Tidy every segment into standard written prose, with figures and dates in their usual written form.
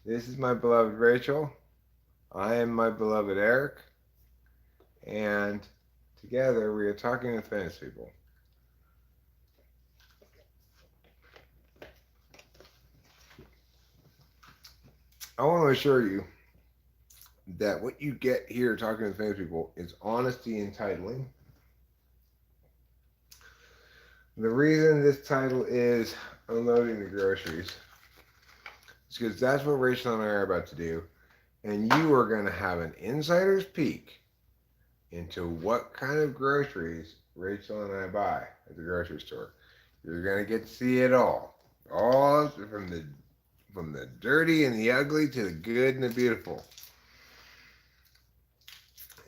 This is my beloved Rachel. I am my beloved Eric. And together we are talking with famous people. I want to assure you that what you get here talking with famous people is honesty and titling. The reason this title is unloading the groceries is because that's what Rachel and I are about to do. And you are going to have an insider's peek into what kind of groceries Rachel and I buy at the grocery store. You're going to get to see it all from the dirty and the ugly to the good and the beautiful.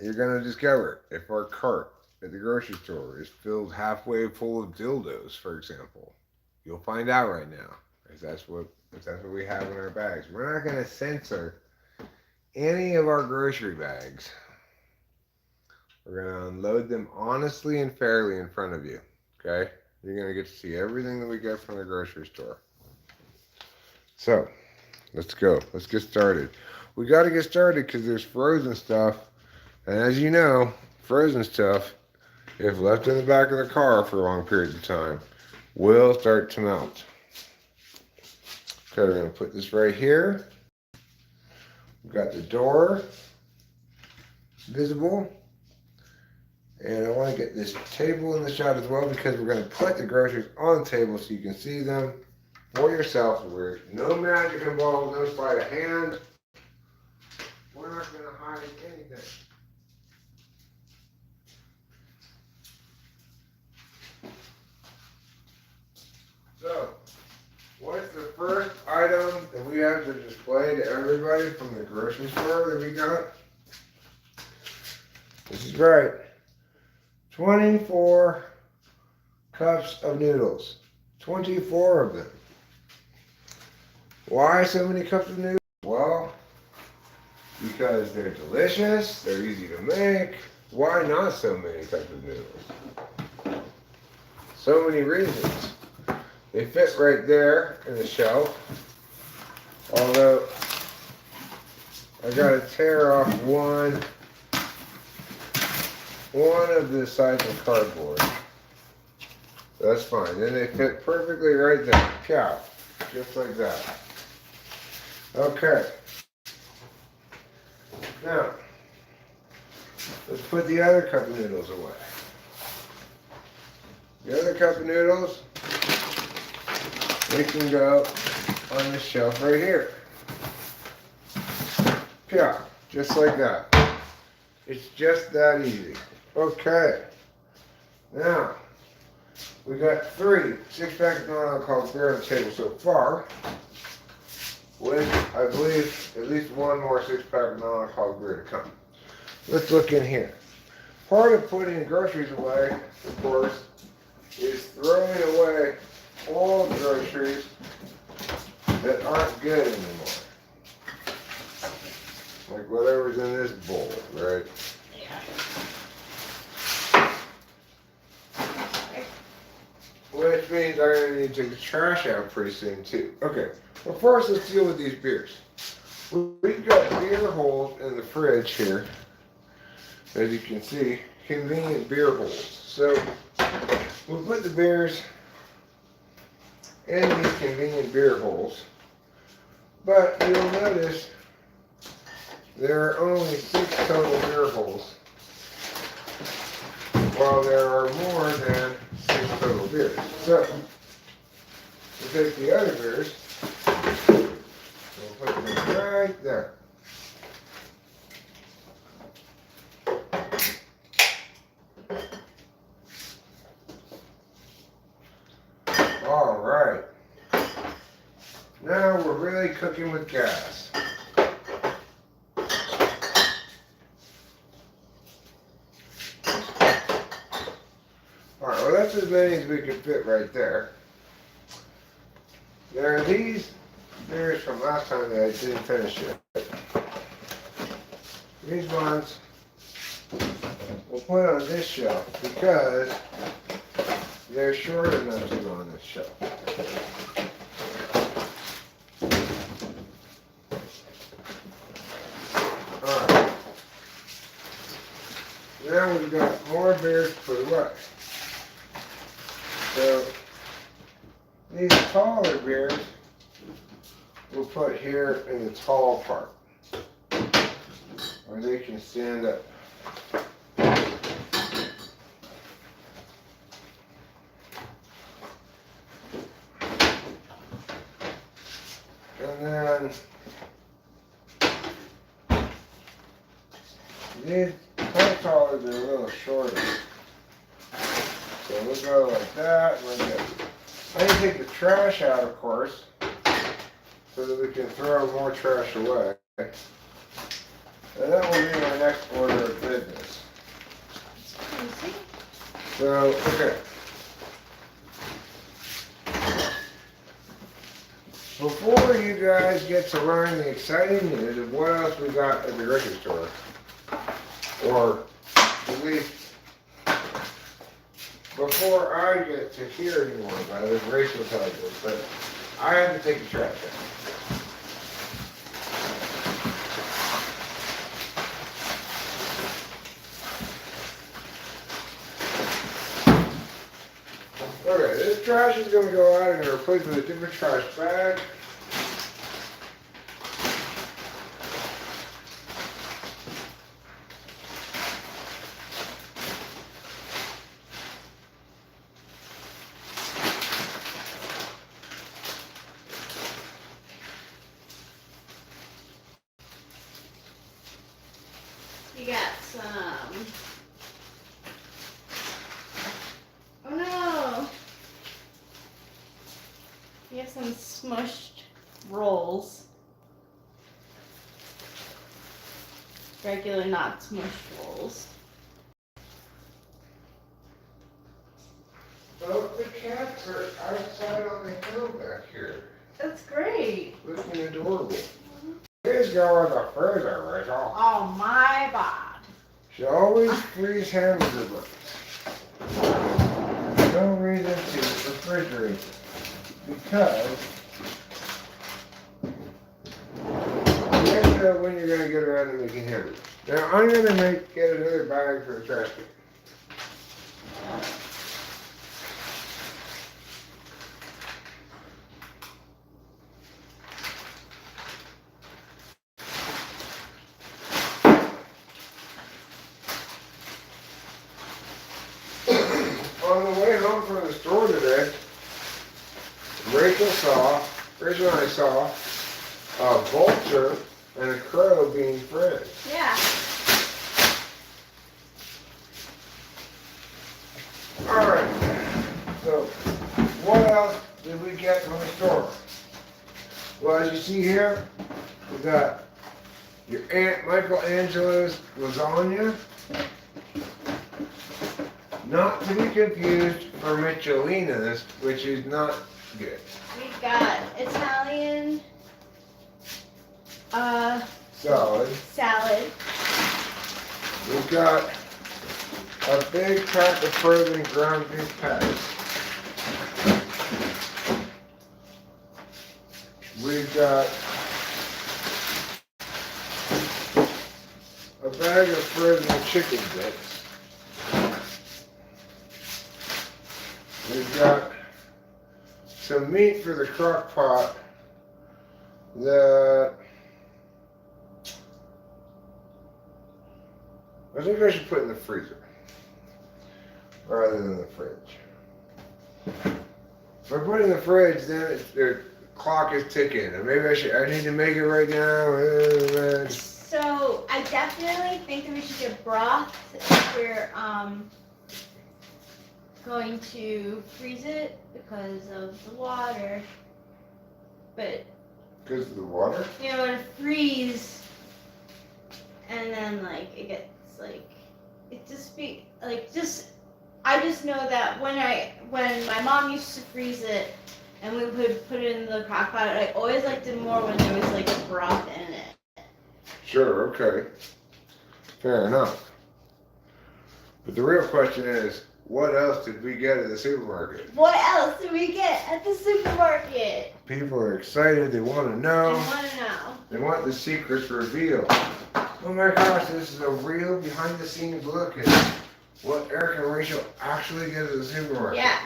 You're going to discover if our cart at the grocery store is filled halfway full of dildos, for example. You'll find out right now, if that's what we have in our bags. We're not going to censor any of our grocery bags. We're going to unload them honestly and fairly in front of you, okay? You're going to get to see everything that we get from the grocery store. So, let's go. Let's get started. We got to get started because there's frozen stuff. And as you know, frozen stuff, if left in the back of the car for long periods of time, will start to melt. Okay, we're going to put this right here. We've got the door visible. And I want to get this table in the shot as well because we're going to put the groceries on the table so you can see them for yourself. There's no magic involved, no sleight of hand. We're not going to hide anything. So, what's the first item that we have to display to everybody from the grocery store that we got? This is right. 24 cups of noodles. 24 of them. Why so many cups of noodles? Well, because they're delicious, they're easy to make. Why not so many cups of noodles? So many reasons. They fit right there in the shelf. Although, I gotta tear off one of the sides of cardboard. That's fine. Then they fit perfectly right there. Pow. Just like that. Okay. Now, let's put the other cup of noodles away. The other cup of noodles, they can go on the shelf right here. Yeah, just like that. It's just that easy. Okay. Now, we got 3 6-pack of non-alcoholic beer on the table so far, with, I believe, at least one more 6-pack of non-alcoholic beer to come. Let's look in here. Part of putting groceries away, of course, is throwing away all the groceries that aren't good anymore. Like whatever's in this bowl, right? Yeah. Which means I'm going to need to take the trash out pretty soon too. Okay, well first let's deal with these beers. We've got beer holes in the fridge here. As you can see, convenient beer holes. So we'll put the beers in these convenient beer holes. But you'll notice there are only 6 total beer holes, while there are more than 6 total beers. So, we'll take the other beers, we'll put them right there. All right. Now we're really cooking with gas. Alright, well that's as many as we could fit right there. There are these beers from last time that I didn't finish yet. These ones we'll put on this shelf because they're short enough to go on this shelf. now we've got more beers to put away. So these taller beers we'll put here in the tall part where they can stand up. And then these taller, they're a little shorter. So we'll go like that. I need to take the trash out, of course, so that we can throw more trash away. And that will be our next order of business. So, okay. Before you guys get to learn the exciting news of what else we got at the grocery store, or at least before I get to hear anymore about it, Rachel tells you, but I have to take the trash out. Okay, this trash is going to go out and replace with a different trash bag. You got some. Oh no! You have some smushed rolls. Regular, not smushed rolls. Oh, the cats are outside on the hill back here. That's great. Looking adorable. Please go with the freezer, Rachel. Oh my god. She always freeze hamburger buns. No reason to refrigerate them. Because you never know when you're going to get around to making hamburgers. Now I'm going to get another bag for the trash can. On the way home from the store today, Rachel and I saw a vulture and a crow being friends. Yeah. Alright, so what else did we get from the store? Well, as you see here, we got your Aunt Michelangelo's lasagna. Not to be confused for Michelina's, which is not good. We've got Italian salad. We've got a big pack of frozen ground beef patties. We've got a bag of frozen chicken bits. We've got some meat for the crock pot that I think I should put in the freezer rather than the fridge. If I put it in the fridge, then the clock is ticking, and maybe I need to make it right now. So I definitely think that we should get broth if we're going to freeze it because of the water. But because of the water? you know, to freeze and then like it gets like it just be like I just know that when my mom used to freeze it and we would put it in the crock pot, I always liked it more when there was like a broth in it. Sure, okay. Fair enough. But the real question is, what else did we get at the supermarket? What else did we get at the supermarket? People are excited, they want to know. I want to know. They want the secrets revealed. Oh my gosh, this is a real behind the scenes look at what Eric and Rachel actually get at the supermarket. Yeah.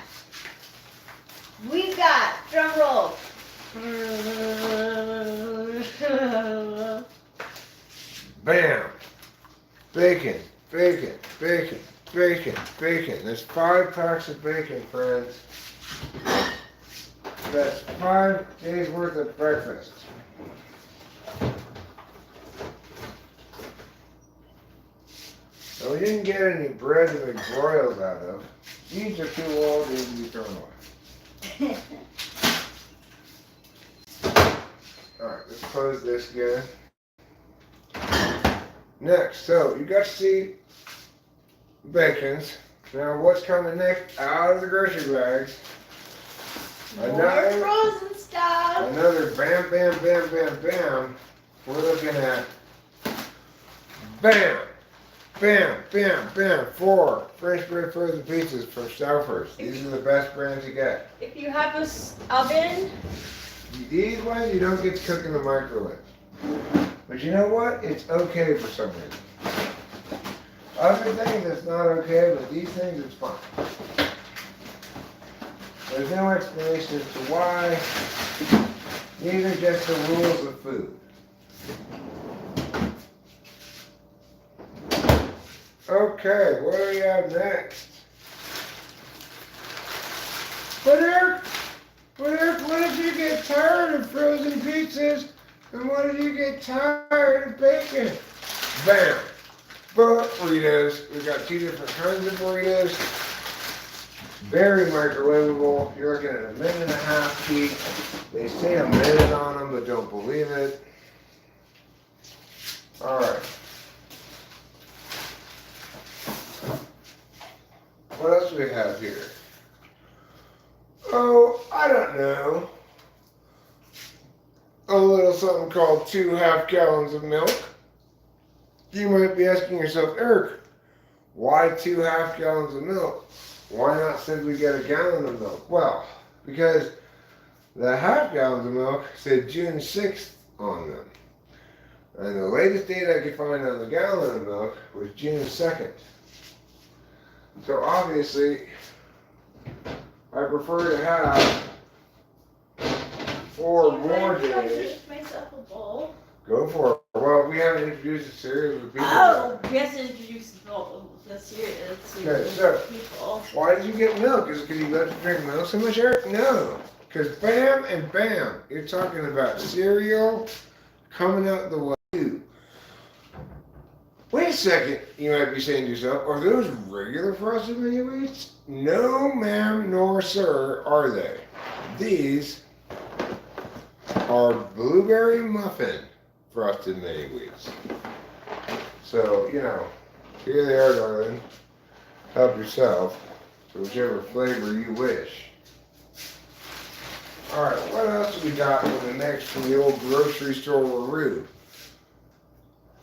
We've got, drum roll. Bam! Bacon, bacon, bacon, bacon, bacon. There's 5 packs of bacon, friends. That's 5 days worth of breakfast. So we didn't get any bread to make broils out of. These are too old to be thrown away. Alright, let's close this again. Next, so you got to see bacons. Now what's coming next out of the grocery bags? More frozen stuff. Another bam, bam, bam, bam, bam. We're looking at bam, bam, bam, bam. 4 French bread frozen pizzas from Stouffer's. These are the best brands you get. If you have a oven. These ones you don't get to cook in the microwave. But you know what? It's okay for some reason. Other things it's not okay, but these things it's fine. There's no explanation as to why. These are just the rules of food. Okay, what do we have next? But Eric, what if you get tired of frozen pizzas? And what if you get tired of bacon? Bam! Burritos. We've got 2 different kinds of burritos. Very microwavable. You're looking at 1.5 minutes heat. They say a minute on them, but don't believe it. Alright. What else do we have here? Oh, I don't know. A little something called 2 half gallons of milk. You might be asking yourself, Eric, why 2 half gallons of milk? Why not simply get a gallon of milk? Well, because the half gallons of milk said June 6th on them. And the latest date I could find on the gallon of milk was June 2nd. So obviously, I prefer to have 4 more days. Can I make myself a bowl? Go for it. Well, we haven't introduced the cereal to people Oh, yet. we have to introduce the cereal to Okay, so people. why did you get milk? Is it because you love to drink milk so much, Eric? No. Because bam and bam, you're talking about cereal coming out the way. Wait a second, you might be saying to yourself, are those regular frosted mini wheats? No, ma'am, nor sir, are they. These are blueberry muffin frosted mini wheats. So, you know, here they are, darling. Help yourself to whichever flavor you wish. Alright, what else do we got in the next from the old grocery store Roo?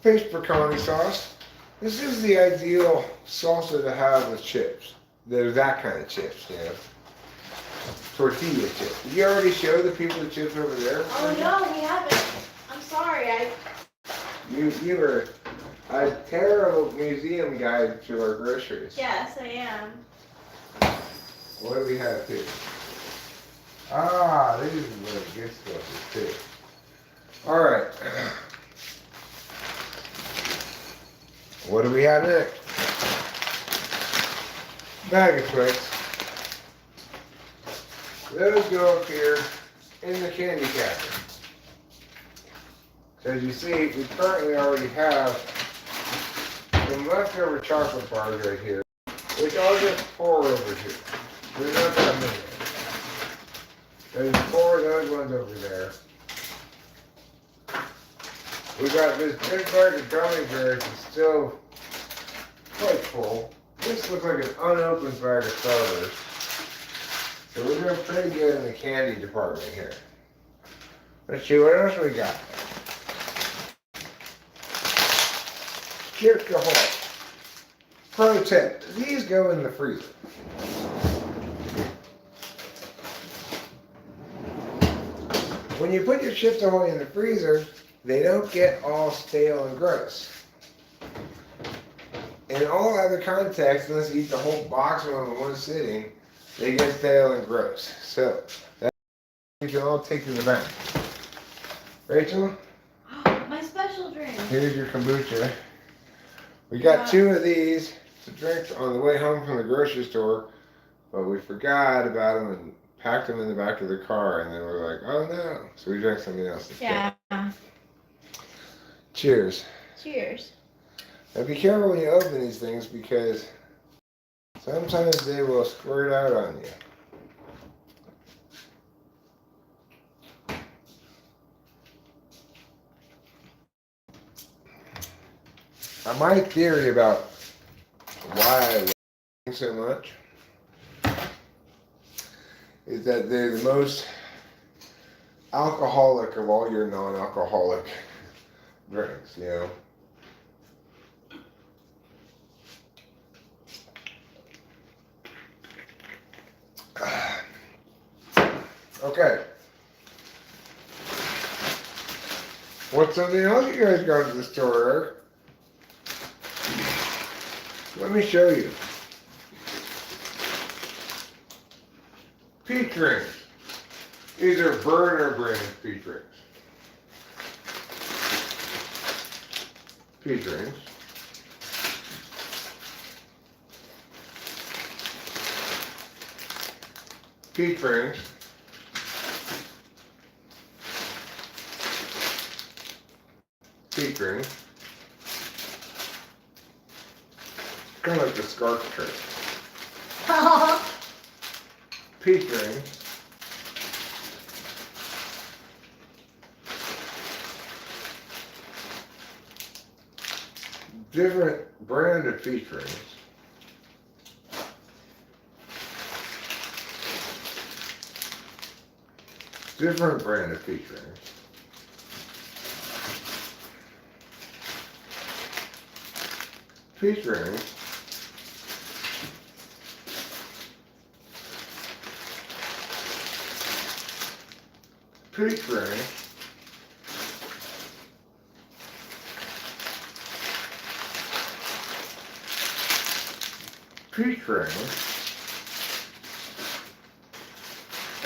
Fish pecani sauce. This is the ideal salsa to have with chips. There's that kind of chips, you know. Tortilla chips. Did you already show the people the chips over there? Oh no, we haven't. I'm sorry. You were a terrible museum guide to our groceries. Yes, I am. What do we have here? Ah, this is where the good stuff is too. Alright. What do we have next? Bag of Twix. Those go up here in the candy capper. So as you see, we currently already have some leftover chocolate bars right here, which I'll just pour over here. There's not that many. There's 4 of those ones over there. We got this big bag of gummy bears that's still quite full. This looks like an unopened bag of starters. So we're doing pretty good in the candy department here. Let's see what else we got. Chips Ahoy. Pro tip, these go in the freezer. When you put your Chips Ahoy in the freezer, they don't get all stale and gross. in all other contexts, unless you eat the whole box of them in one sitting, they get stale and gross. So that you can all take to the bank. Rachel, My special drink. here's your kombucha. We got 2 of these to drink on the way home from the grocery store, but we forgot about them and packed them in the back of the car, and then we're like, oh no. So we drank something else instead. Yeah. Cheers. Cheers. Now be careful when you open these things because sometimes they will squirt out on you. My theory about why I like so much is that they're the most alcoholic of all your non-alcoholic drinks, you know. Okay. What's something else you guys got at the store, Eric? Let me show you. Peach rings. These are Burner brand peach rings. Peach rings. Peach rings. Peach rings. Kind of like the scarf trick. Peach rings. Different brand of peach rings. Different brand of peach rings. Peach rings. Peach rings. Peach rings.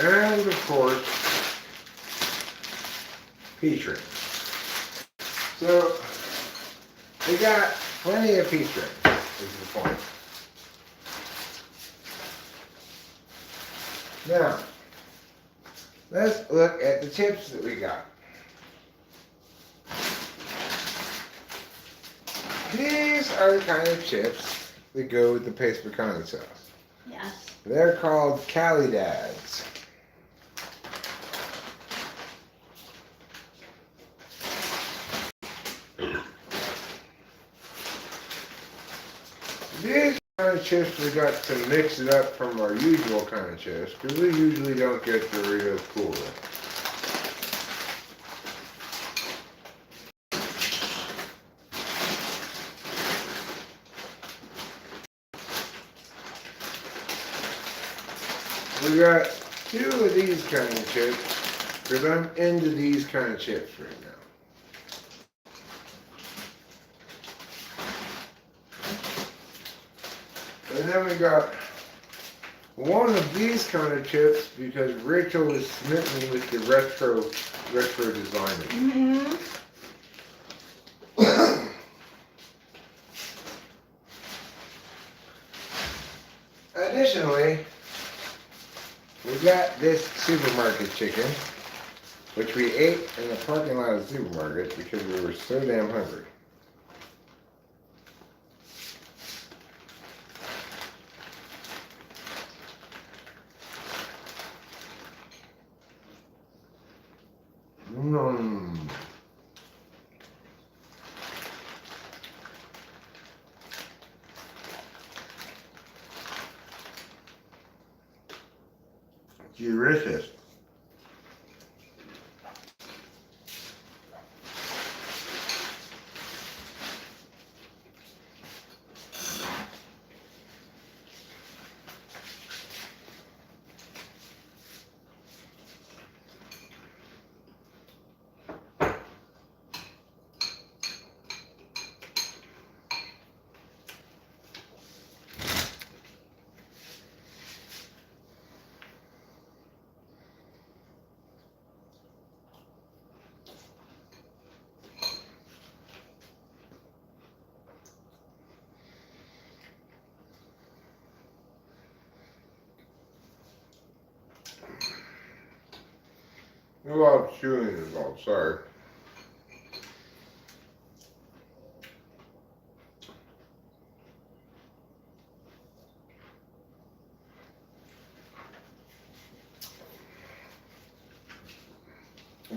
And of course, peach rings. So, we got plenty of peach rings, is the point. Now, let's look at the chips that we got. These are the kind of chips that go with the paste pecani sauce. Yes. They're called Cali Dads. These kind of chips we got to mix it up from our usual kind of chips because we usually don't get Doritos Cool Whip. We got 2 of these kind of chips because I'm into these kind of chips right now. And then we got 1 of these kind of chips because Rachel was smitten with the retro design. Additionally, we got this supermarket chicken, which we ate in the parking lot of the supermarket because we were so damn hungry. Delicious. A lot of chewing involved, sorry.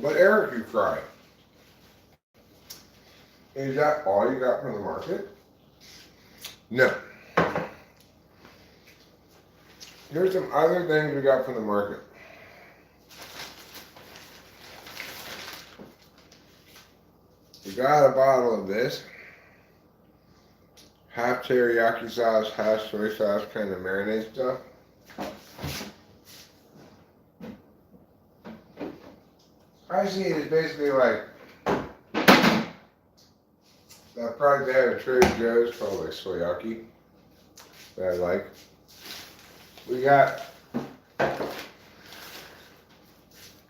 But Eric, you cry. Is that all you got from the market? No. Here's some other things we got from the market. We got a bottle of this. Half teriyaki sauce, half soy sauce kind of marinade stuff. I see it as basically like that product they have at Trader Joe's called like soyaki that I like. We got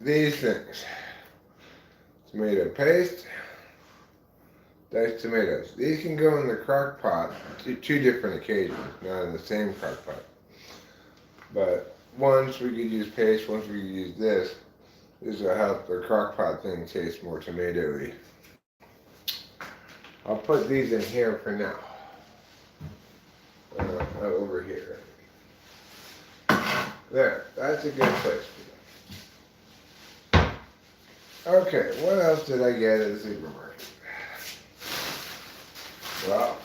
these things. Tomato paste, diced tomatoes. These can go in the crock pot to two different occasions, not in the same crock pot. But once we could use paste, once we could use this. This will help the crock pot thing taste more tomatoey. I'll put these in here for now. Over here. There, that's a good place for them. Okay, what else did I get at the supermarket? Well,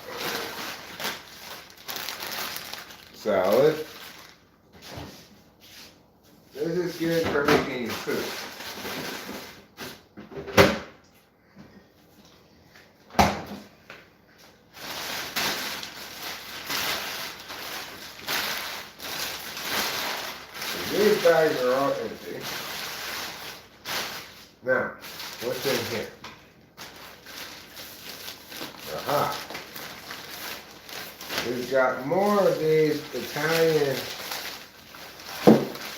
salad. This is good for making food. These bags are all empty. Now, what's in here? Aha! We've got more of these Italian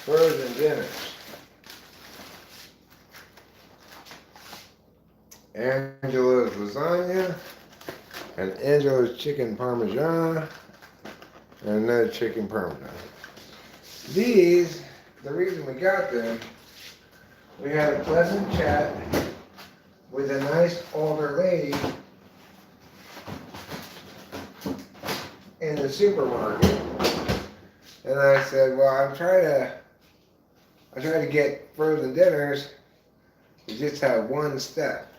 frozen dinners. Angelo's lasagna, and Angelo's chicken parmesan, and another chicken parmesan. These, the reason we got them, we had a pleasant chat with a nice older lady in the supermarket, and I said, well, I try to get frozen dinners. You just have one step.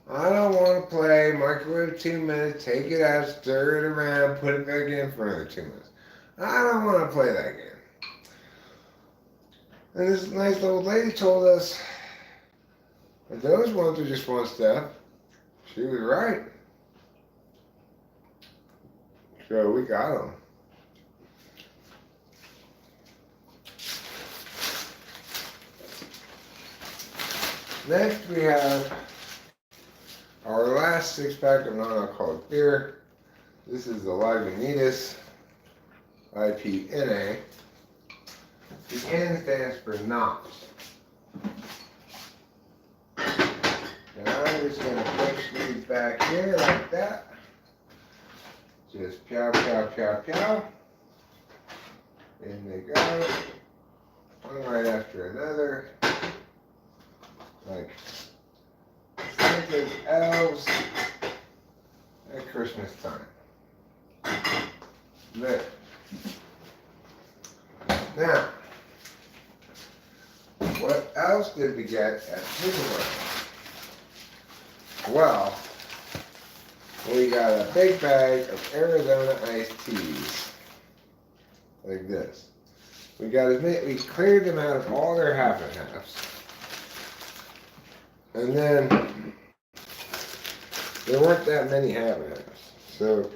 I don't want to play microwave 2 minutes, take it out, stir it around, put it back in for another 2 minutes. I don't want to play that game. And this nice old lady told us that those ones are just one step. She was right. So we got them. Next we have our last 6-pack of non-alcoholic beer. This is the Lagunitas IPNA. The N stands for not. And I'm just going to push these back here like that. Just pow, pow, pow, pow. In they go. One right after another. Like Santa's elves at Christmas time. There. Now, what else did we get at supermarket? Well, we got a big bag of Arizona iced teas, like this. We cleared them out of all their half and halves. And then there weren't that many half and halves. So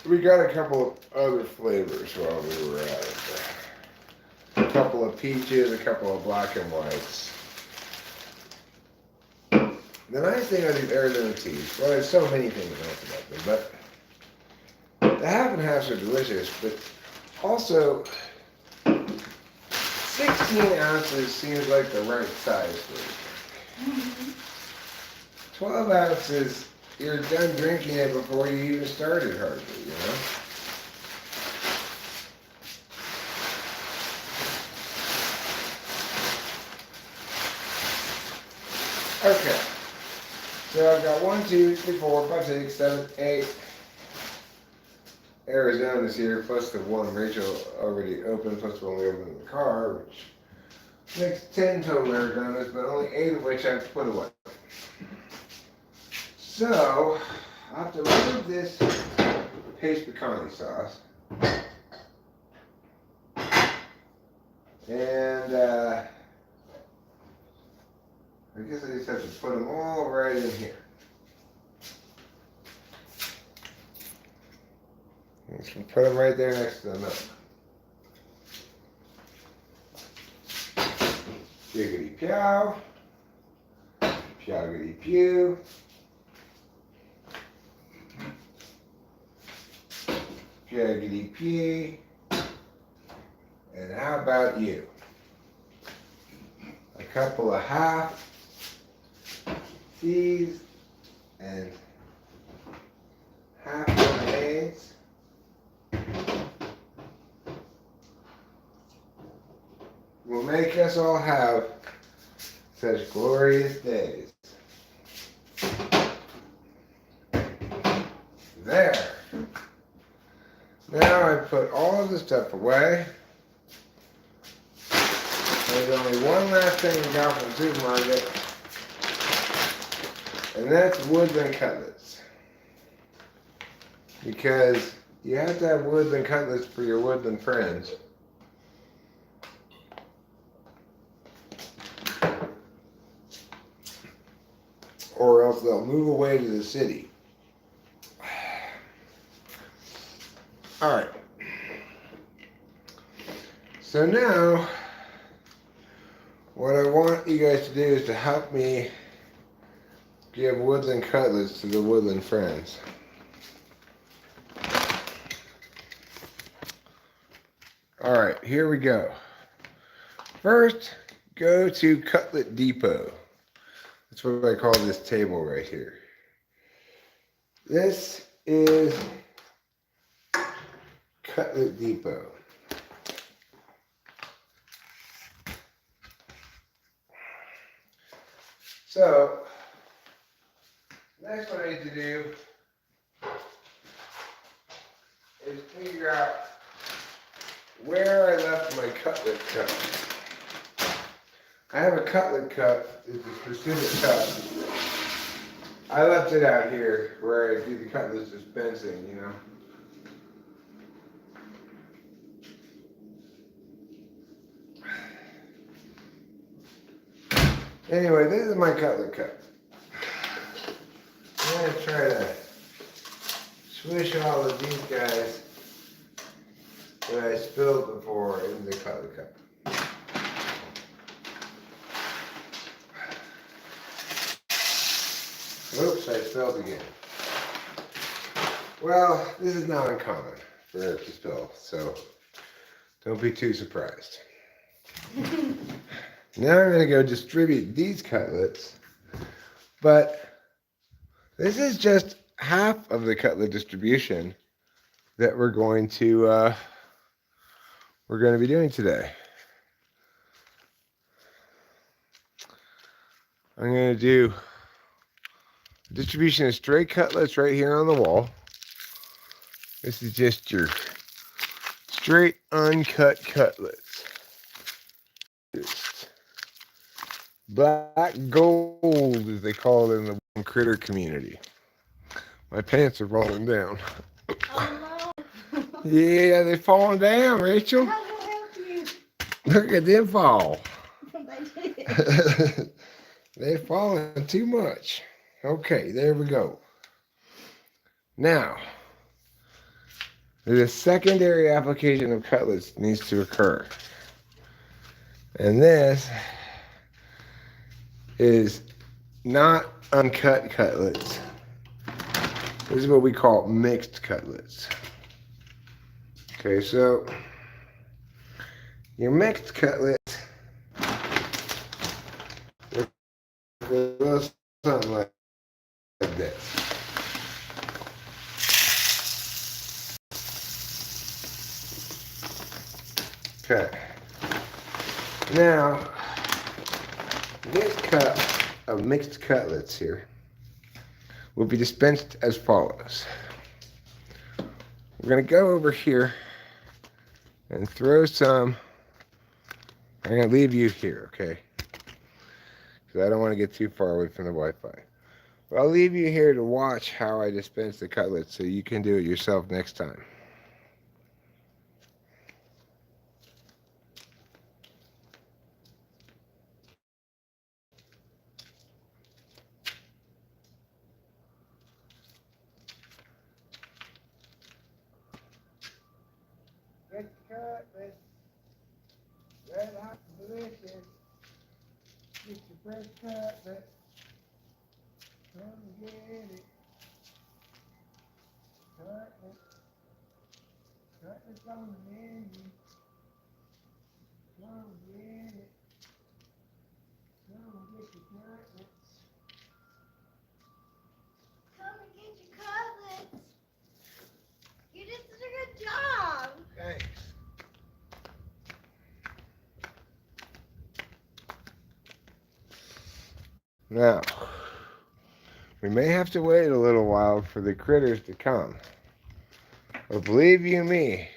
we got a couple of other flavors while we were at it. A couple of peaches, a couple of black and whites. The nice thing about these Arizona teas, well, there's so many things nice about them, but the half and halves are delicious, but also 16 ounces seems like the right size for it. 12 ounces, you're done drinking it before you even started hardly, you know? Okay. So I've got 1, 2, 3, 4, 5, 6, 7, 8 Arizona's here, plus the one Rachel already opened, plus the one we opened in the car, which makes 10 total Arizonas, but only 8 of which I've put away. So, I have to remove this paste pecani sauce. And, I guess I just have to put them all right in here. Just put them right there next to the milk. Jiggity pew. Pyoggity pew. Pyoggity pee. And how about you? A couple of half these and half lemonades. Will make us all have such glorious days. There. Now I put all of the stuff away. There's only one last thing we got from the supermarket, and that's woodland cutlets. Because you have to have woodland cutlets for your woodland friends. Or else they'll move away to the city. Alright. So now, what I want you guys to do is to help me give woodland cutlets to the woodland friends. Alright, here we go. First, go to Cutlet Depot. That's what I call this table right here. This is Cutlet Depot. So, next what I need to do is figure out where I left my cutlet cup. I have a cutlet cup, it's a specific cup. I left it out here where I do the cutlet dispensing, you know. Anyway, this is my cutlet cup. I'm going to try to swish all of these guys that I spilled before in the cutlet cup. Oops, I spilled again. Well, this is not uncommon for Eric to spill, so don't be too surprised. Now I'm going to go distribute these cutlets, but this is just half of the cutlet distribution that we're going to be doing today. I'm going to do distribution of straight cutlets right here on the wall. This is just your straight uncut cutlets. Just black gold, as they call it in the critter community. My pants are falling down. Oh no. Yeah, they're falling down, Rachel. How do I help you? Look at them fall. I did. They're falling too much. Okay, there we go. Now, the secondary application of cutlets needs to occur. And this is not uncut cutlets. This is what we call mixed cutlets. Okay, so your mixed cutlets look a little something like this. Okay. Now, this cup of mixed cutlets here will be dispensed as follows. We're going to go over here and throw some. I'm going to leave you here, okay? Because I don't want to get too far away from the Wi-Fi. But I'll leave you here to watch how I dispense the cutlets so you can do it yourself next time. Get the cutlets. Red hot and delicious. Get your fresh cutlets. Come and get it. Cutlets. Cutlets on the menu. Come and get it. Come and get your cutlets. Come and get your cutlets. You did such a good job. Thanks. Now, we may have to wait a little while for the critters to come. But believe you me,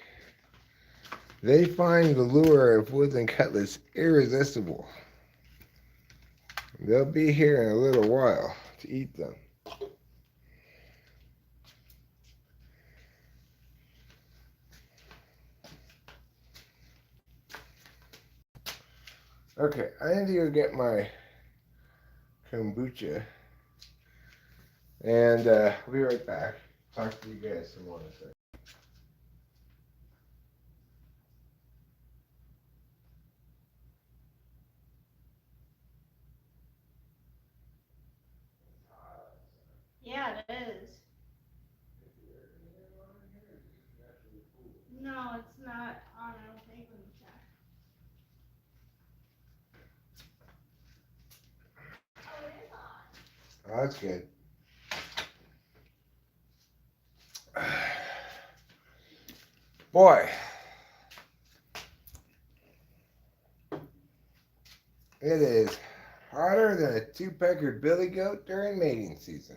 they find the lure of woodland cutlets irresistible. They'll be here in a little while to eat them. Okay, I need to go get my kombucha. And I'll be right back. Talk to you guys some more in a second. Yeah, it is. No, it's not on. I don't think. Let me check. Oh, it is on. Oh, that's good. Boy, it is hotter than a two-peckered billy goat during mating season.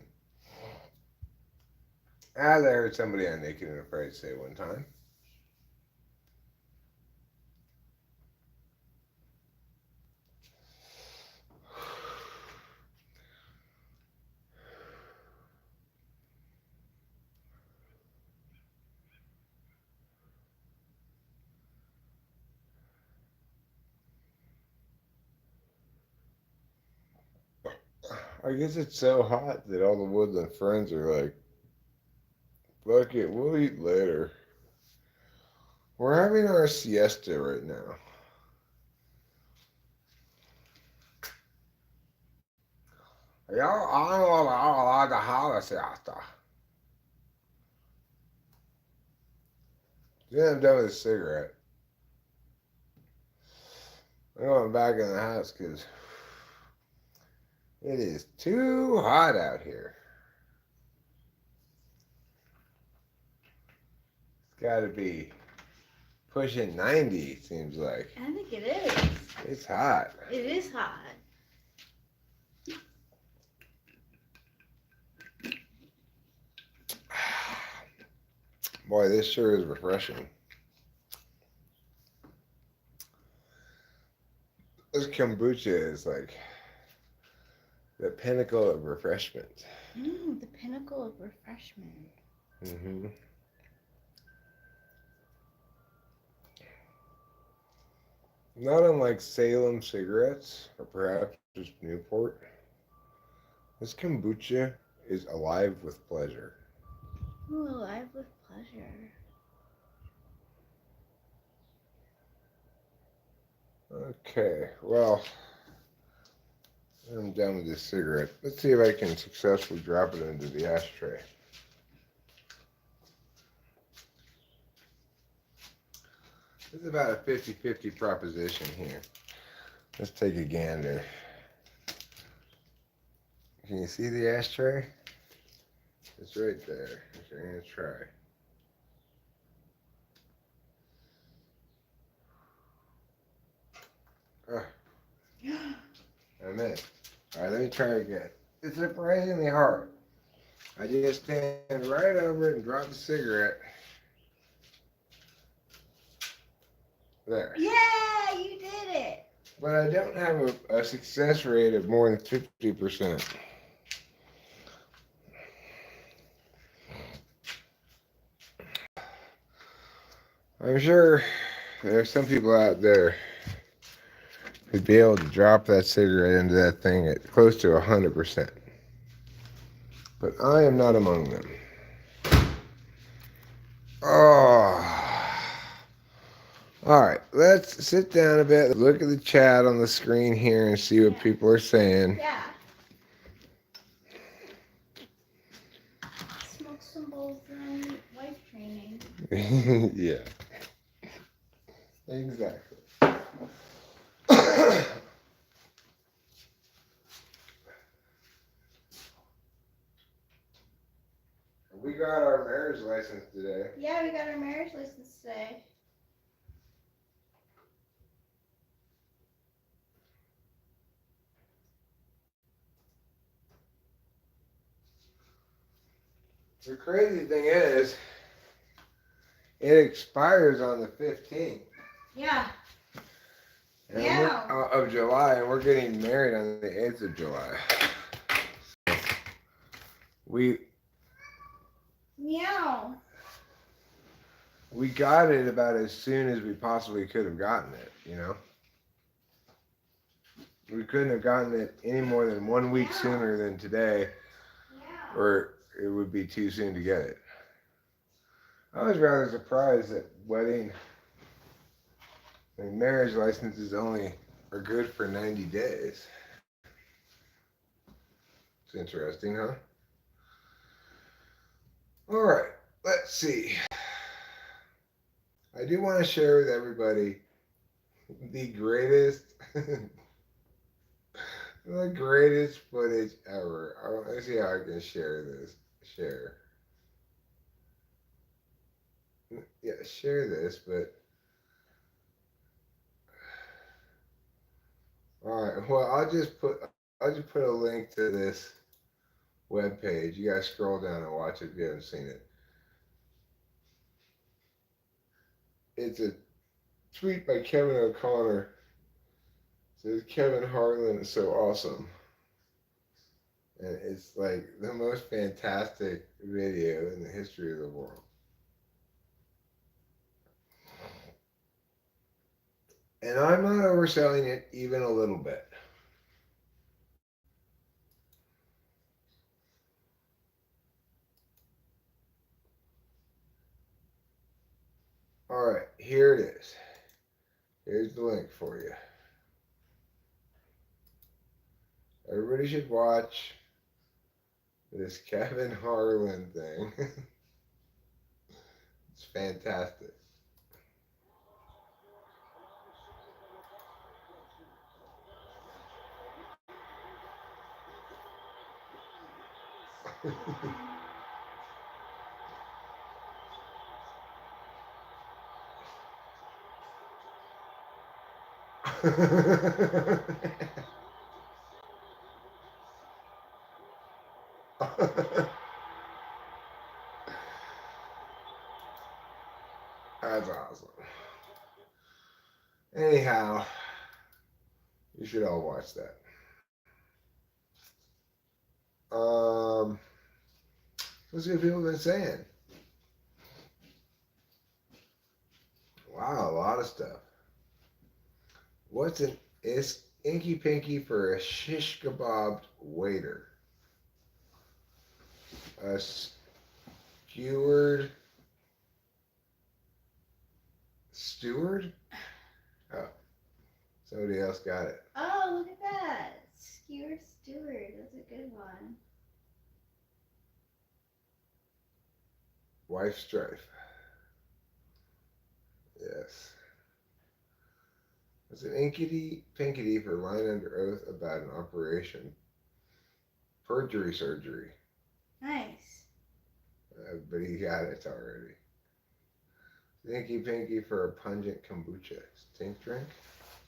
As I heard somebody on Naked and Afraid say one time. I guess it's so hot that all the woodland friends are like, fuck it, we'll eat later. We're having our siesta right now. Y'all, I don't want to have a siesta. Then I'm done with the cigarette. I'm going back in the house because it is too hot out here. It's got to be pushing 90, seems like. I think it is. It's hot. It is hot. Boy, this sure is refreshing. This kombucha is like the pinnacle of refreshment. The pinnacle of refreshment. Mm-hmm. Not unlike Salem cigarettes, or perhaps just Newport, this kombucha is alive with pleasure. Ooh, alive with pleasure. Okay, well, I'm done with this cigarette. Let's see if I can successfully drop it into the ashtray. This is about a 50-50 proposition here. Let's take a gander. Can you see the ashtray? It's right there. So I'm going to try. I'm in. All right, let me try again. It's surprisingly hard. I just stand right over it and drop the cigarette. There. Yeah, you did it. But I don't have a success rate of more than 50%. I'm sure there are some people out there who'd be able to drop that cigarette into that thing at close to 100%. But I am not among them. Oh. All right, let's sit down a bit, look at the chat on the screen here and see what people are saying. Yeah. Smoke some bowls and wife training. Yeah. Exactly. We got our marriage license today. Yeah, we got our marriage license today. The crazy thing is, it expires on the 15th. Yeah. Of July, and we're getting married on the 8th of July. We Meow. we got it about as soon as we possibly could have gotten it, you know? We couldn't have gotten it any more than 1 week sooner than today, or it would be too soon to get it. I was rather surprised that marriage licenses only are good for 90 days. It's interesting, huh? All right, let's see. I do want to share with everybody the greatest, the greatest footage ever. I want to see how I can share this. Share. Yeah, share this, but. All right. Well, I'll just put a link to this web page. You guys scroll down and watch it if you haven't seen it. It's a tweet by Kevin O'Connor. It says Kevin Harlan is so awesome. And it's like the most fantastic video in the history of the world. And I'm not overselling it even a little bit. All right, here it is. Here's the link for you. Everybody should watch this Kevin Harlan thing. It's fantastic. That's awesome. Anyhow, you should all watch that. Let's see what people have been saying. Wow, a lot of stuff. What's an inky pinky for a shish kebabbed waiter? A skewered steward? Oh, somebody else got it. Oh, look at that. Skewer Stewart. That's a good one. Wife strife. Yes. It's an inkity pinkity for lying under oath about an operation. Perjury surgery. Nice. But he got it already. Stinky pinky for a pungent kombucha. Stink drink?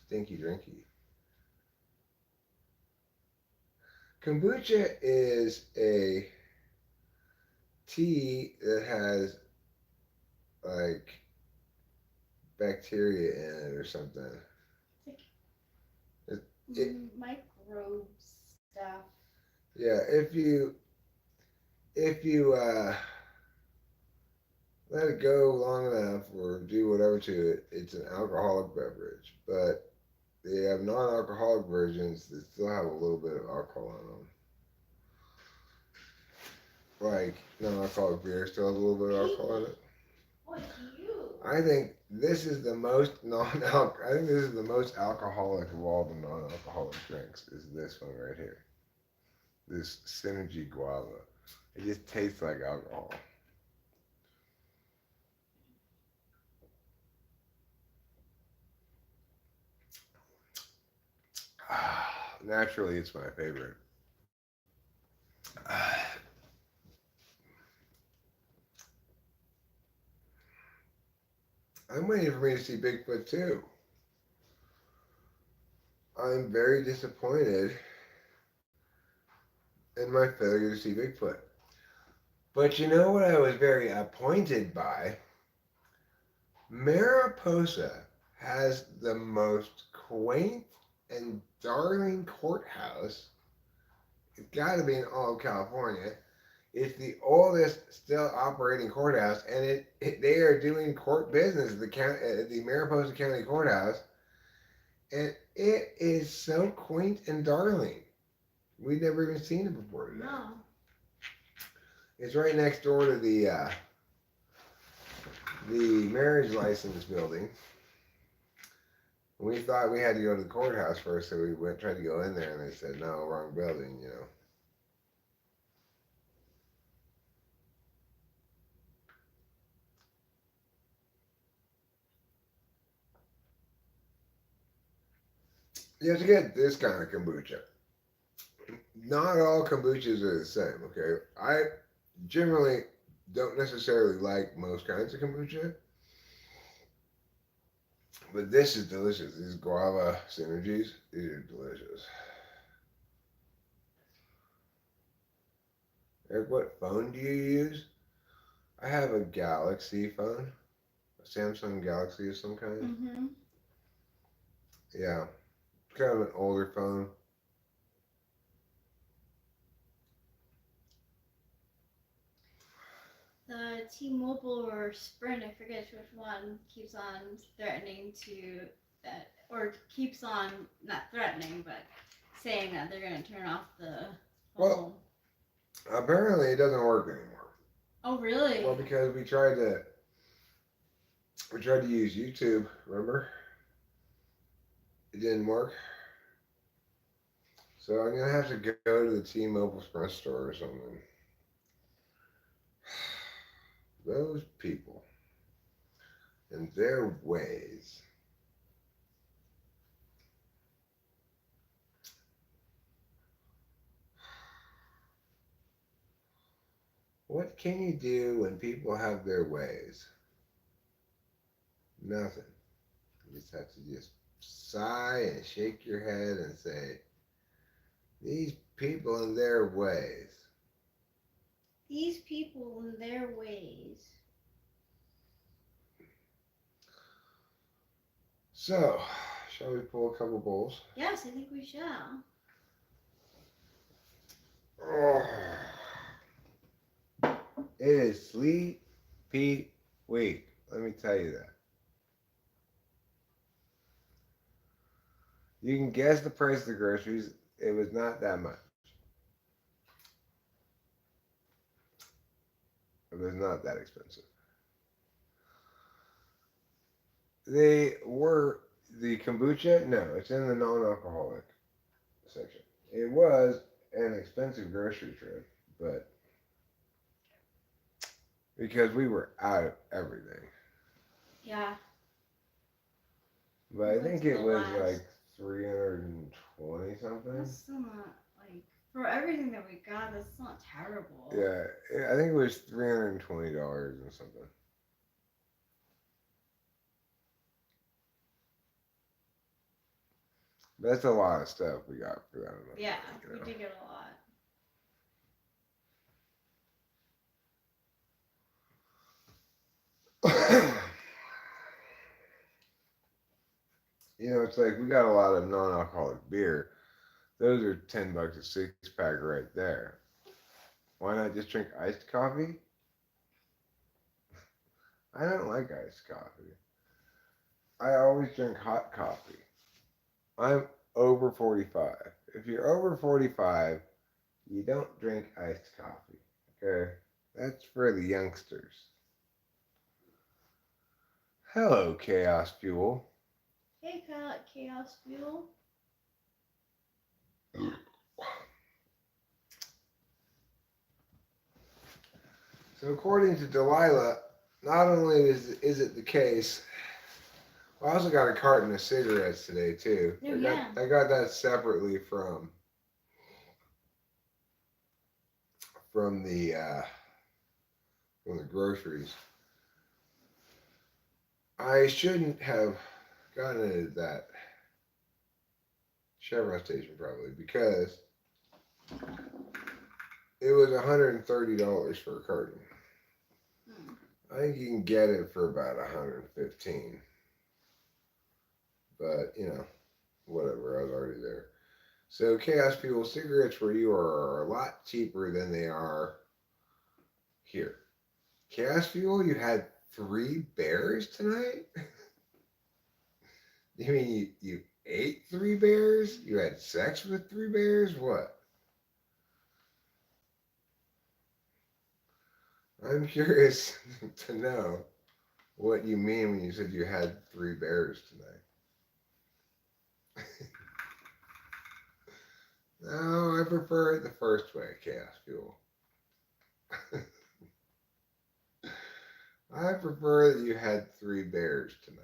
Stinky drinky. Kombucha is a tea that has like bacteria in it or something. It's It, like it, microbes stuff. yeah, if you let it go long enough or do whatever to it, it's an alcoholic beverage. But they have non-alcoholic versions that still have a little bit of alcohol in them. Like non-alcoholic beer still has a little bit of alcohol in it. What do you? I think this is the most non-alc. I think this is the most alcoholic of all the non-alcoholic drinks. Is this one right here? This Synergy Guava. It just tastes like alcohol. Naturally, it's my favorite. I'm waiting for me to see Bigfoot too. I'm very disappointed in my failure to see Bigfoot. But you know what I was very appointed by? Mariposa has the most quaint and darling courthouse. It's got to be in all of California. It's the oldest still operating courthouse, and they are doing court business at the Mariposa County Courthouse, and it is so quaint and darling. We'd never even seen it before today. No. It's right next door to the marriage license building. We thought we had to go to the courthouse first, so we went tried to go in there, and they said no, wrong building. You know. You have to get this kind of kombucha. Not all kombuchas are the same. Okay, I generally don't necessarily like most kinds of kombucha, but this is delicious. These guava synergies, these are delicious. Eric, what phone do you use? I have a Galaxy phone, a Samsung Galaxy of some kind. Mm-hmm. Yeah, kind of an older phone. The T-Mobile or Sprint, I forget which one, keeps on threatening to that, or keeps on not threatening, but saying that they're going to turn off the phone. Well, apparently it doesn't work anymore. Oh, really? Well, because we tried to use YouTube. Remember, it didn't work. So I'm gonna have to go to the T-Mobile Sprint store or something. Those people and their ways. What can you do when people have their ways? Nothing. You just have to just sigh and shake your head and say, these people and their ways. These people and their ways. So, shall we pull a couple bowls? Yes, I think we shall. Oh. It is Sleepy Week. Let me tell you that. You can guess the price of the groceries. It was not that much. It was not that expensive. They were the kombucha. No, it's in the non-alcoholic section. It was an expensive grocery trip, but because we were out of everything. Yeah. But I think it was like 320 something. That's still not like for everything that we got. That's not terrible. Yeah, I think it was $320 and something. That's a lot of stuff we got for that amount of Yeah, money, we do get a lot. It's like we got a lot of non-alcoholic beer. Those are $10 a six pack right there. Why not just drink iced coffee? I don't like iced coffee. I always drink hot coffee. I'm over 45. If you're over 45, you don't drink iced coffee. Okay? That's for the youngsters. Hello, Chaos Fuel. Hey, Chaos Fuel. So, according to Delilah, not only is it the case, I also got a carton of cigarettes today too. Oh, yeah. I got that separately from the uh, from the groceries. I shouldn't have gotten it at that Chevron station probably because it was $130 for a carton. Hmm. I think you can get it for about 115. But whatever. I was already there. So Chaos Fuel cigarettes where you are a lot cheaper than they are here. Chaos Fuel, you had 3 bears tonight? You mean you ate 3 bears? You had sex with 3 bears? What? I'm curious to know what you mean when you said you had 3 bears tonight. No, I prefer it the first way, Chaos Fuel. I prefer that you had 3 bears tonight.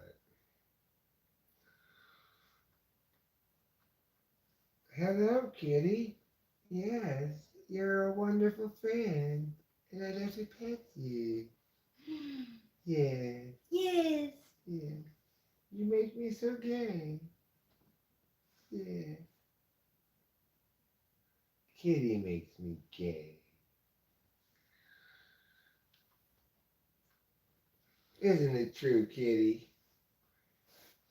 Hello, kitty. Yes, you're a wonderful friend, and I'd love to pet you. Yes, Yes. yes. You make me so gay. Yeah. Kitty makes me gay. Isn't it true, kitty?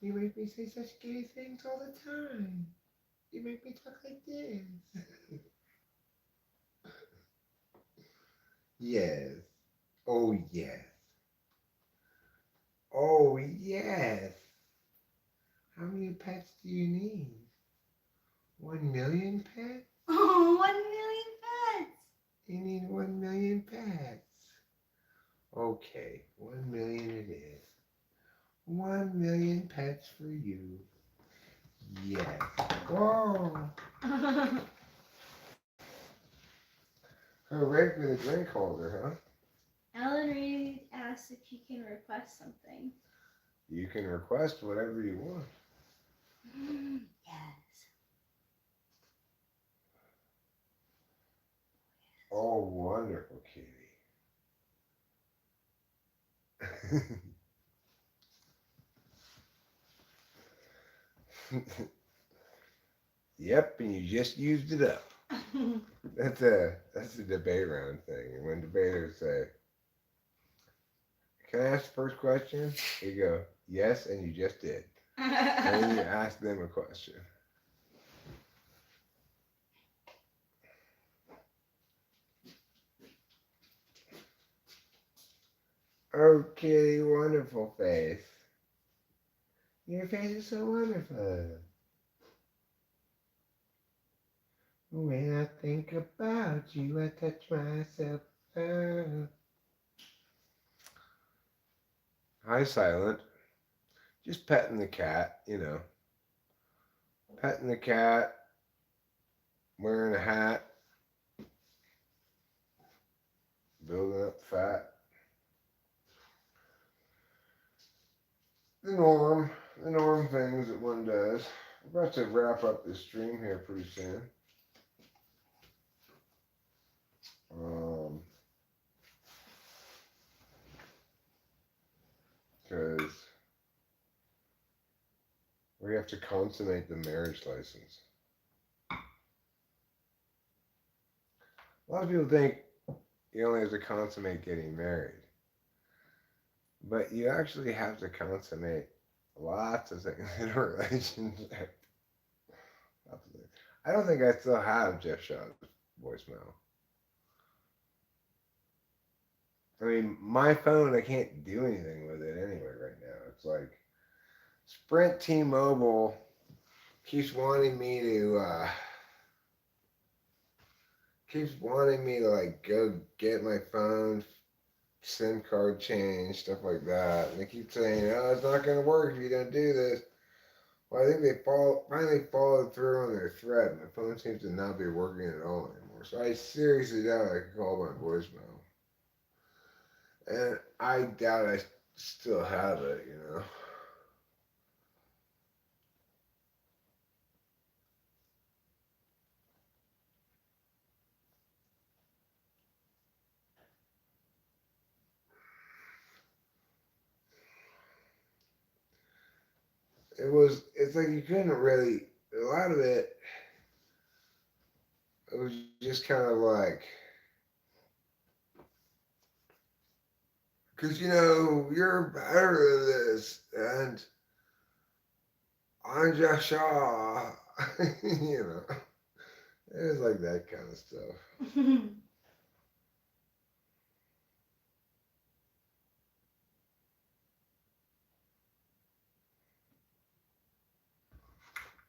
You make me say such gay things all the time. You make me talk like this. Yes. Oh, yes. Oh, yes. How many pets do you need? 1 million pets? Oh, 1 million pets. You need 1 million pets. Okay, 1 million it is. 1 million pets for you. Yes. Whoa. Correct with a drink holder, huh? Alan Reed asks if he can request something. You can request whatever you want. Yes. Oh, wonderful, kitty. Yep, and you just used it up. That's a debate round thing. And when debaters say, "Can I ask the first question?" You go, "Yes," and you just did. And then you ask them a question. Oh, kitty, wonderful face. Your face is so wonderful. When I think about you, I touch myself. Oh. Hi, Silent. Just petting the cat, Petting the cat, wearing a hat, building up fat. The norm things that one does. We're about to wrap up this stream here pretty soon. Because we have have to consummate the marriage license. A lot of people think you only have to consummate getting married. But you actually have to consummate lots of things in a relationship. I don't think I still have Jeff Shaw's voicemail. I mean, my phone, I can't do anything with it anyway right now. It's like Sprint T-Mobile keeps wanting me to like go get my phone SIM card change, stuff like that. And they keep saying, "Oh, it's not going to work if you don't do this." Well, I think they finally followed through on their threat. My phone seems to not be working at all anymore. So I seriously doubt I could call my voicemail. And I doubt I still have it, you know. It's like you couldn't really, a lot of it was just kind of like, because, you know, you're better than this, and I'm Jeff Shaw, you know. It was like that kind of stuff.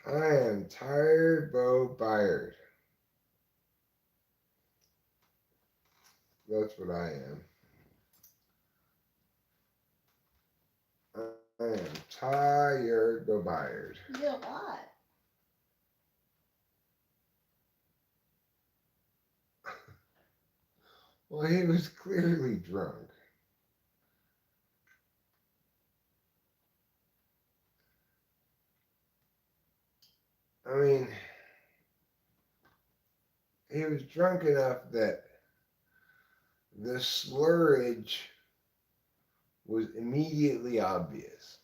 I am tired, Bo Byard. That's what I am. I am tired, Bo Byard. You did a lot. Well, he was clearly drunk. I mean, he was drunk enough that the slurage was immediately obvious.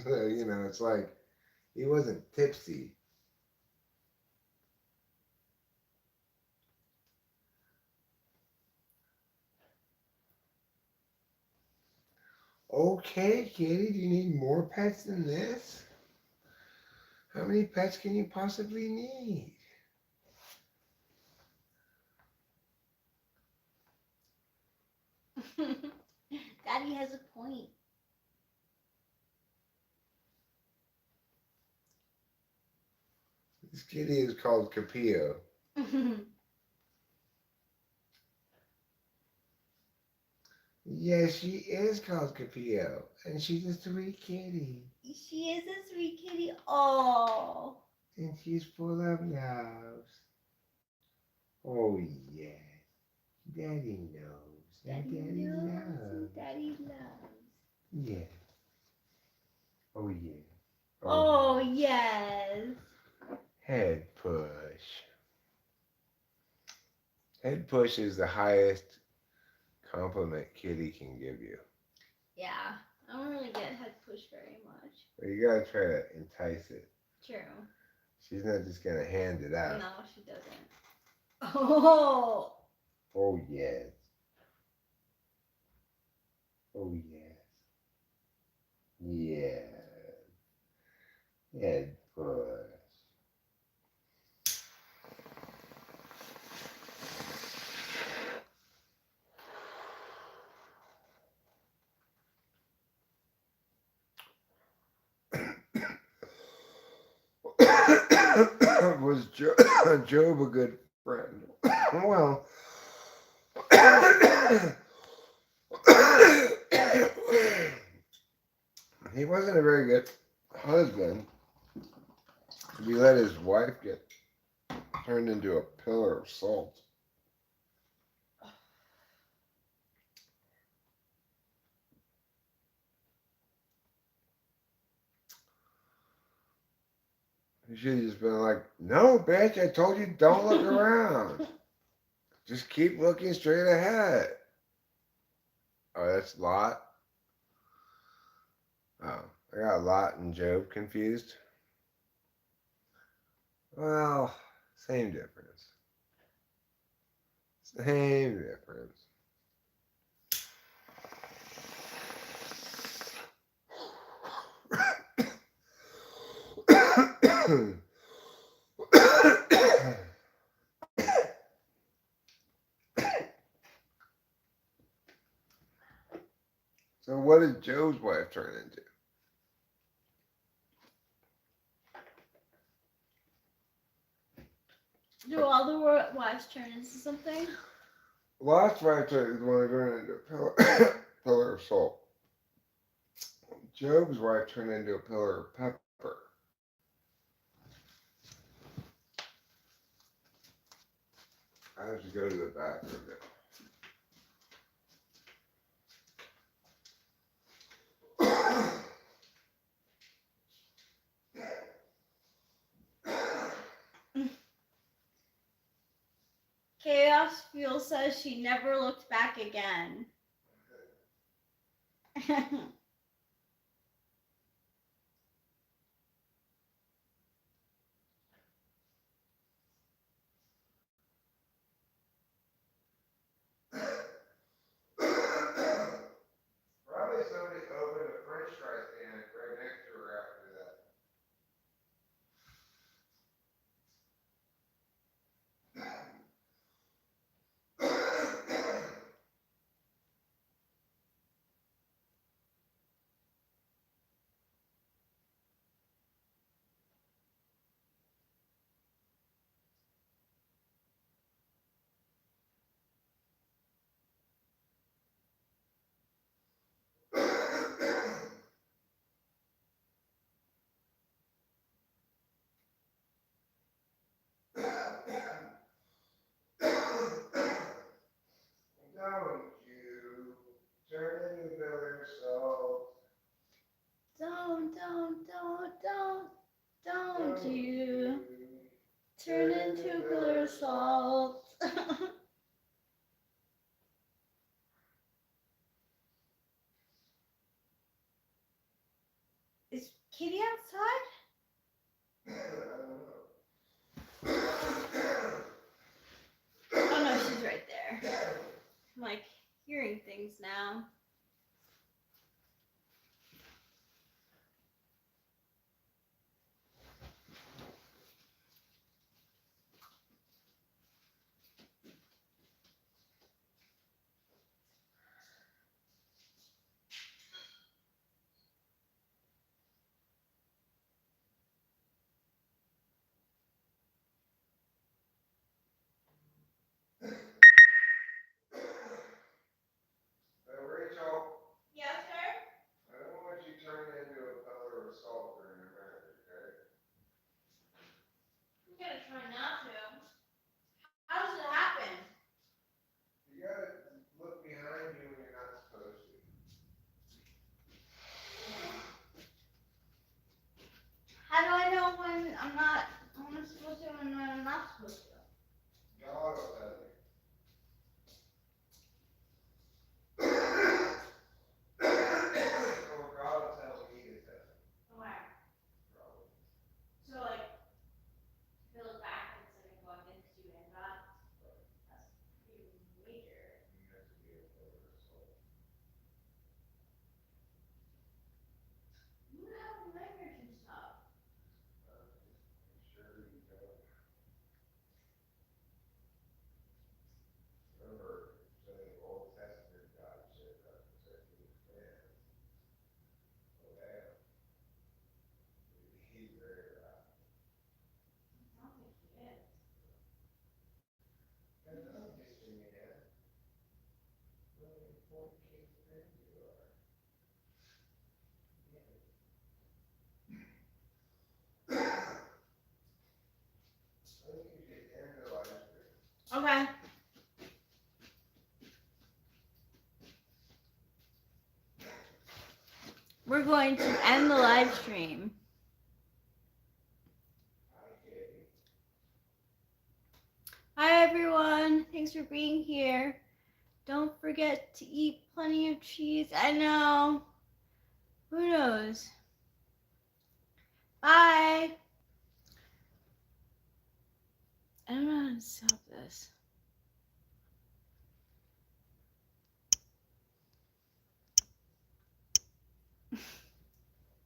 So, you know, it's like he wasn't tipsy. Okay, kitty, do you need more pets than this? How many pets can you possibly need? Daddy has a point. This kitty is called Capillo. Yes, she is called Capillo, and she's a sweet kitty. She is a sweet kitty. Oh. And she's full of love. Oh, yes. Daddy knows. Daddy knows. Daddy loves. Yeah. Oh, yeah. Oh, yes. Head push. Head push is the highest compliment kitty can give you. Yeah. I don't really get head push very much. But you gotta try to entice it. True. She's not just gonna hand it out. No, she doesn't. Oh. Oh, yes. Oh, yes. Yes. Head push. Was Job a good friend? Well, he wasn't a very good husband. He let his wife get turned into a pillar of salt. He should have just been like, "No, bitch, I told you don't look around. Just keep looking straight ahead." Oh, that's Lot? Oh, I got Lot and Job confused. Well, same difference. Same difference. So what did Job's wife turn into? Do all the wives turn into something? Lot's wife is the one that turned into a pillar of salt. Job's wife turned into a pillar of pepper. I have to go to the bathroom now. Chaos Fuel says she never looked back again. Probably somebody opened a French fry stand right next to her after that. Don't you turn into pillar salt. Don't you turn into a pillar of salt. Is Kitty outside? Oh no, she's right there. I'm like hearing things now. Rachel, Yes, sir? I don't want you turning into a pillar of salt during your marriage, okay? I'm gonna try not to. How does it happen? You gotta look behind you when you're not supposed to. How do I know when I'm supposed to and when I'm not supposed to? God will tell you. Or God will tell me to tell you. Where? Probably. So like, if you look back, it's like going against you and God. That's pretty major. You have to be a pillar of salt. You have nightmares and stuff. Make sure you don't. Remember, saying the Old Testament, God said that protecting his man. Oh, damn. He's very right. I don't think he is. That doesn't get you, man. Really important king's man you are. I think you should end the live stream. Okay. We're going to end the live stream. Hi everyone, thanks for being here. Don't forget to eat plenty of cheese. I know. Who knows? Bye. I don't know how to stop this.